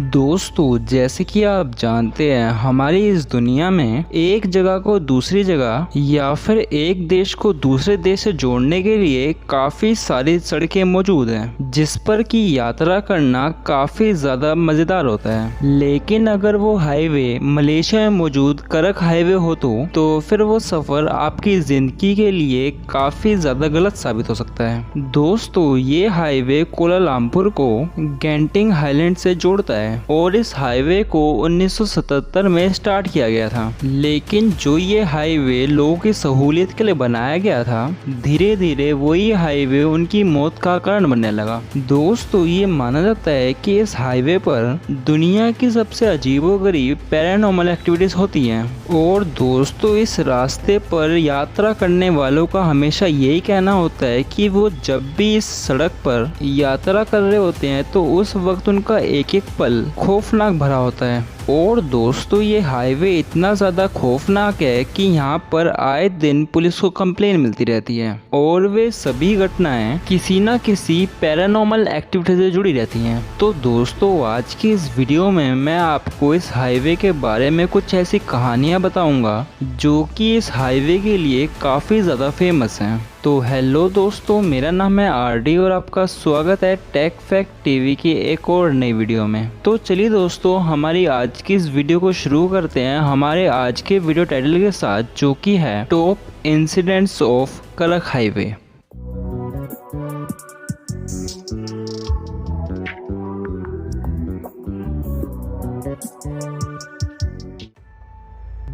दोस्तों, जैसे कि आप जानते हैं हमारी इस दुनिया में एक जगह को दूसरी जगह या फिर एक देश को दूसरे देश से जोड़ने के लिए काफ़ी सारी सड़कें मौजूद हैं जिस पर की यात्रा करना काफ़ी ज़्यादा मज़ेदार होता है। लेकिन अगर वो हाईवे मलेशिया में मौजूद करक हाईवे हो तो फिर वो सफ़र आपकी ज़िंदगी के लिए काफ़ी ज़्यादा गलत साबित हो सकता है। दोस्तों, ये हाईवे कोलालमपुर को गेंटिंग हाईलैंड से जोड़ता है और इस हाईवे को 1977 में स्टार्ट किया गया था। लेकिन जो ये हाईवे लोगों की सहूलियत के लिए बनाया गया था, धीरे धीरे वही हाईवे उनकी मौत का कारण बनने लगा। दोस्तों, ये माना जाता है कि इस हाईवे पर दुनिया की सबसे अजीबोगरीब पैरानॉर्मल एक्टिविटीज होती हैं। और दोस्तों, इस रास्ते पर यात्रा करने वालों का हमेशा यही कहना होता है कि वो जब भी इस सड़क पर यात्रा कर रहे होते हैं तो उस वक्त उनका एक एक पल खौफनाक भरा होता है। और दोस्तों, ये हाईवे इतना ज़्यादा खौफनाक है कि यहाँ पर आए दिन पुलिस को कंप्लेन मिलती रहती है और वे सभी घटनाएं किसी न किसी पैरानॉर्मल एक्टिविटी से जुड़ी रहती हैं। तो दोस्तों, आज की इस वीडियो में मैं आपको इस हाईवे के बारे में कुछ ऐसी कहानियाँ बताऊँगा जो कि इस हाईवे के लिए काफ़ी ज़्यादा फेमस हैं। तो हेलो दोस्तों, मेरा नाम है आरडी और आपका स्वागत है टेक फैक्ट टीवी की एक और नई वीडियो में। तो चलिए दोस्तों, हमारी आज की इस वीडियो को शुरू करते हैं हमारे आज के वीडियो टाइटल के साथ, जो कि है टॉप इंसिडेंट्स ऑफ करक हाईवे।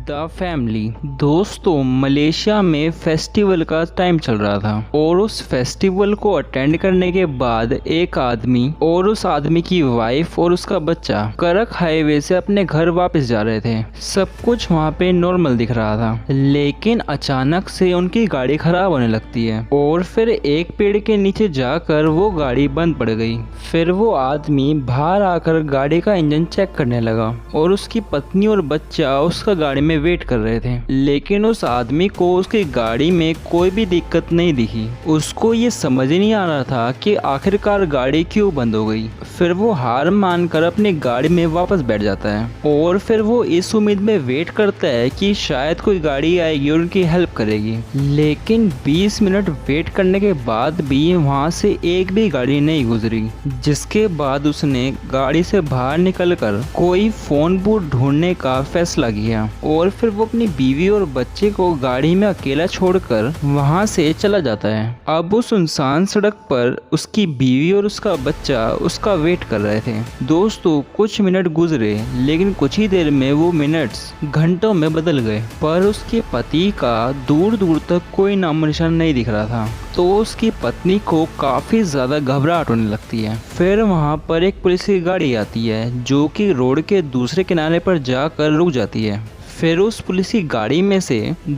The family. दोस्तों, मलेशिया में फेस्टिवल का टाइम चल रहा था और उस फेस्टिवल को अटेंड करने के बाद एक आदमी और उस आदमी की वाइफ और उसका बच्चा करक हाईवे से अपने घर वापस जा रहे थे। सब कुछ वहाँ पे नॉर्मल दिख रहा था, लेकिन अचानक से उनकी गाड़ी खराब होने लगती है और फिर एक पेड़ के नीचे जाकर वो गाड़ी बंद पड़ गई। फिर वो आदमी बाहर आकर गाड़ी का इंजन चेक करने लगा और उसकी पत्नी और बच्चा उसका गाड़ी में वेट कर रहे थे। लेकिन उस आदमी को उसकी गाड़ी में कोई भी दिक्कत नहीं दिखी। उसको ये समझ ही नहीं आ रहा था कि आखिरकार गाड़ी क्यों बंद हो गई। फिर वो हार मानकर अपनी गाड़ी में वापस बैठ जाता है और फिर वो इस उम्मीद में वेट करता है कि शायद कोई गाड़ी आएगी और उनकी हेल्प करेगी। लेकिन 20 मिनट वेट करने के बाद भी वहाँ से एक भी गाड़ी नहीं गुजरी, जिसके बाद उसने गाड़ी से बाहर निकलकर कोई फोन बूथ ढूंढने का फैसला किया और फिर वो अपनी बीवी और बच्चे को गाड़ी में अकेला छोड़कर वहां से चला जाता है। अब उस सुनसान सड़क पर उसकी बीवी और उसका बच्चा उसका वेट कर रहे थे। दोस्तों, कुछ मिनट गुजरे, लेकिन कुछ ही देर में वो मिनट्स घंटों में बदल गए, पर उसके पति का दूर दूर तक कोई नामो निशान नहीं दिख रहा था। तो उसकी पत्नी को काफ़ी ज़्यादा घबराहट होने लगती है। फिर वहाँ पर एक पुलिस की गाड़ी आती है जो कि रोड के दूसरे किनारे पर जाकर रुक जाती है। फिर उस पुलिस की गाड़ी में से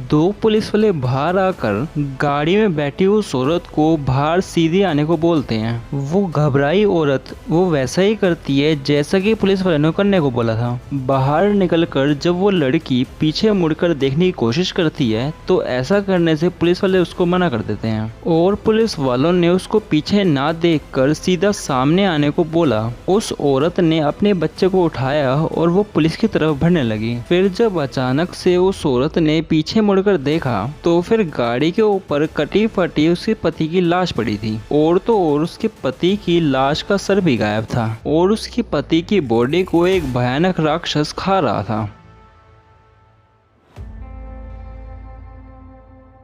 2 पुलिस वाले बाहर आकर गाड़ी में बैठी उस औरत को बाहर सीधे आने को बोलते हैं। वो घबराई औरत वो वैसा ही करती है जैसा कि पुलिस वाले ने करने को बोला था। बाहर निकलकर जब वो लड़की पीछे मुड़कर देखने की कोशिश करती है तो ऐसा करने से पुलिस वाले उसको मना कर देते हैं और पुलिस वालों ने उसको पीछे ना देखकर सीधा सामने आने को बोला। उस औरत ने अपने बच्चे को उठाया और वो पुलिस की तरफ बढ़ने लगी। फिर जब अचानक से उस औरत ने पीछे मुड़कर देखा तो फिर गाड़ी के ऊपर कटी फटी उसके पति की लाश पड़ी थी और तो और उसके पति की लाश का सर भी गायब था और उसके पति की बॉडी को एक भयानक राक्षस खा रहा था।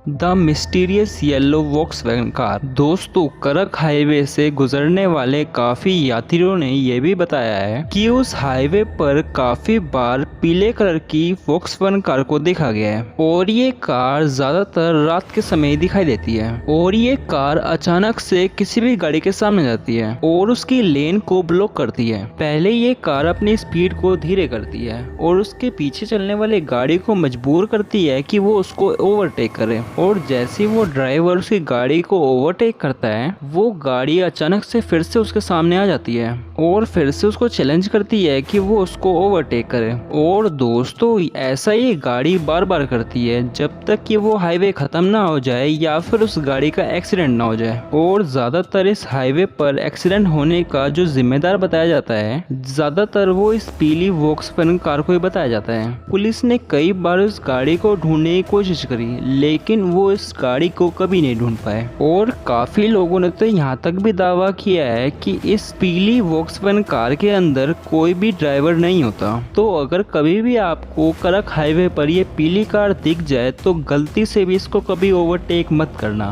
The mysterious yellow Volkswagen car. दोस्तों, करक हाईवे से गुजरने वाले काफी यात्रियों ने यह भी बताया है कि उस हाईवे पर काफी बार पीले कलर की वॉक्सवैगन कार को देखा गया है और ये कार ज्यादातर रात के समय दिखाई देती है और ये कार अचानक से किसी भी गाड़ी के सामने जाती है और उसकी लेन को ब्लॉक करती है। पहले ये कार अपनी स्पीड को धीरे करती है और उसके पीछे चलने वाली गाड़ी को मजबूर करती है कि वो उसको ओवरटेक करे और जैसे ही वो ड्राइवर उसकी गाड़ी को ओवरटेक करता है, वो गाड़ी अचानक से फिर से उसके सामने आ जाती है और फिर से उसको चैलेंज करती है कि वो उसको ओवरटेक करे। और दोस्तों ऐसा ही गाड़ी बार बार करती है जब तक कि वो हाईवे खत्म ना हो जाए या फिर उस गाड़ी का एक्सीडेंट ना हो जाए। और ज्यादातर इस हाईवे पर एक्सीडेंट होने का जो जिम्मेदार बताया जाता है, ज्यादातर वो इस पीली वोक्सवैगन कार को ही बताया जाता है। पुलिस ने कई बार उस गाड़ी को ढूंढने की कोशिश करी, लेकिन वो इस गाड़ी को कभी नहीं ढूंढ पाए। और काफी लोगों ने तो यहाँ तक भी दावा किया है कि इस पीली वोक्सवैगन कार के अंदर कोई भी ड्राइवर नहीं होता। तो अगर कभी भी आपको करक हाईवे पर ये पीली कार दिख जाए तो गलती से भी इसको कभी ओवरटेक मत करना।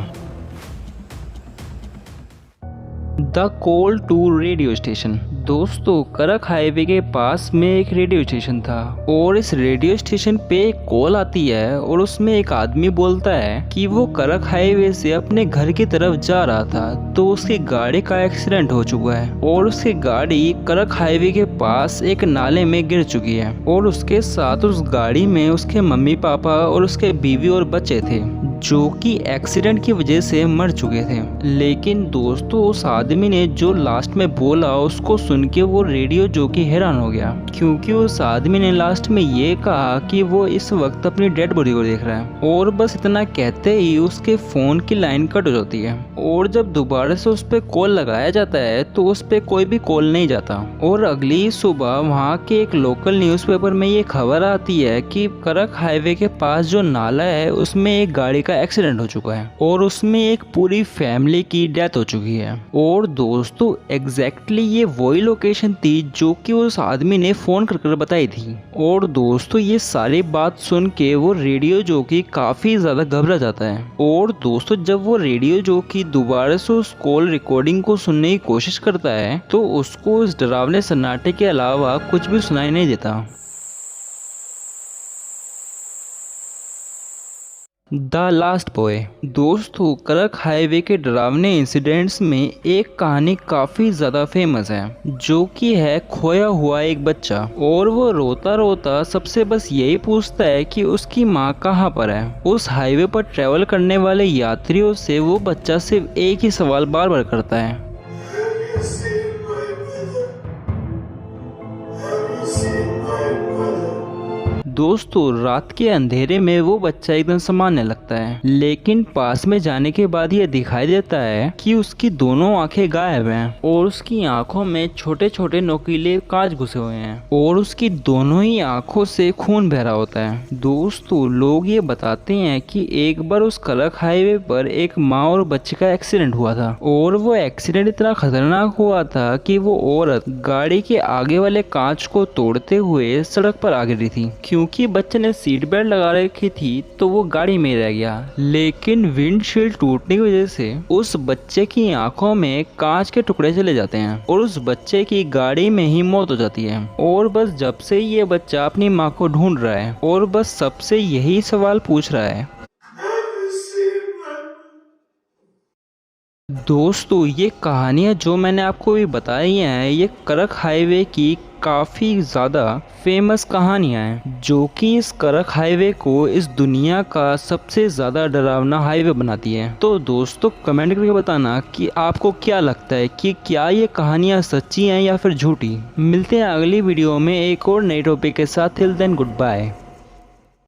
The call to radio station. दोस्तों करक हाईवे के पास में एक रेडियो स्टेशन था और इस रेडियो स्टेशन पे एक कॉल आती है और उसमें एक आदमी बोलता है कि वो करक हाईवे से अपने घर की तरफ जा रहा था तो उसकी गाड़ी का एक्सीडेंट हो चुका है और उसकी गाड़ी करक हाईवे के पास एक नाले में गिर चुकी है और उसके साथ उस गाड़ी में उसके मम्मी पापा और उसके बीवी और बच्चे थे जो कि एक्सीडेंट की वजह से मर चुके थे। लेकिन दोस्तों उस आदमी ने जो लास्ट में बोला उसको सुन के वो रेडियो जॉकी हैरान हो गया, क्योंकि उस आदमी ने लास्ट में ये कहा कि वो इस वक्त अपनी डेड बॉडी को देख रहा है। और बस इतना कहते ही उसके फोन की लाइन कट हो जाती है और जब दोबारा से उस पर कॉल लगाया जाता है तो उस पर कोई भी कॉल नहीं जाता। और अगली सुबह वहाँ के एक लोकल न्यूज़पेपर में ये खबर आती है कि करक हाईवे के पास जो नाला है उसमें एक गाड़ी एक्सीडेंट हो चुका है और उसमें एक पूरी फैमिली की डेथ हो चुकी है। और दोस्तों एग्जैक्टली ये वही लोकेशन थी जो कि उस आदमी ने फोन कर बताई थी। और दोस्तों ये सारी बात सुन के वो रेडियो जॉकी काफी ज्यादा घबरा जाता है। और दोस्तों जब वो रेडियो जॉकी दोबारा से उस कॉल रिकॉर्डिंग को सुनने की कोशिश करता है तो उसको उस डरावने सन्नाटे के अलावा कुछ भी सुनाई नहीं देता। The last boy. दोस्तों करक हाईवे के डरावने इंसिडेंट्स में एक कहानी काफी ज्यादा फेमस है जो कि है खोया हुआ एक बच्चा। और वो रोता रोता सबसे बस यही पूछता है कि उसकी माँ कहाँ पर है। उस हाईवे पर ट्रेवल करने वाले यात्रियों से वो बच्चा सिर्फ एक ही सवाल बार बार करता है। दोस्तों रात के अंधेरे में वो बच्चा एकदम सामान्य लगता है, लेकिन पास में जाने के बाद ये दिखाई देता है कि उसकी दोनों आंखें गायब हैं और उसकी आंखों में छोटे छोटे नुकीले कांच घुसे हुए हैं और उसकी दोनों ही आंखों से खून बह रहा होता है। दोस्तों लोग ये बताते हैं कि एक बार उस करक हाईवे पर एक माँ और बच्चे का एक्सीडेंट हुआ था और वो एक्सीडेंट इतना खतरनाक हुआ था कि वो औरत गाड़ी के आगे वाले कांच को तोड़ते हुए सड़क पर आ गिरी थी। क्योंकि बच्चे ने सीट बेल्ट लगा रखी थी तो वो गाड़ी में रह गया, लेकिन विंडशील्ड टूटने की वजह से उस बच्चे की आंखों में कांच के टुकड़े चले जाते हैं और उस बच्चे की गाड़ी में ही मौत हो जाती है। और बस जब से ये बच्चा अपनी माँ को ढूंढ रहा है और बस सबसे यही सवाल पूछ रहा है। दोस्तों ये कहानियाँ जो मैंने आपको भी बताई हैं ये करक हाईवे की काफ़ी ज़्यादा फेमस कहानियाँ हैं जो कि इस करक हाईवे को इस दुनिया का सबसे ज़्यादा डरावना हाईवे बनाती है। तो दोस्तों कमेंट करके बताना कि आपको क्या लगता है कि क्या ये कहानियाँ सच्ची हैं या फिर झूठी। मिलते हैं अगली वीडियो में एक और नई टॉपिक के साथ। Till then good bye.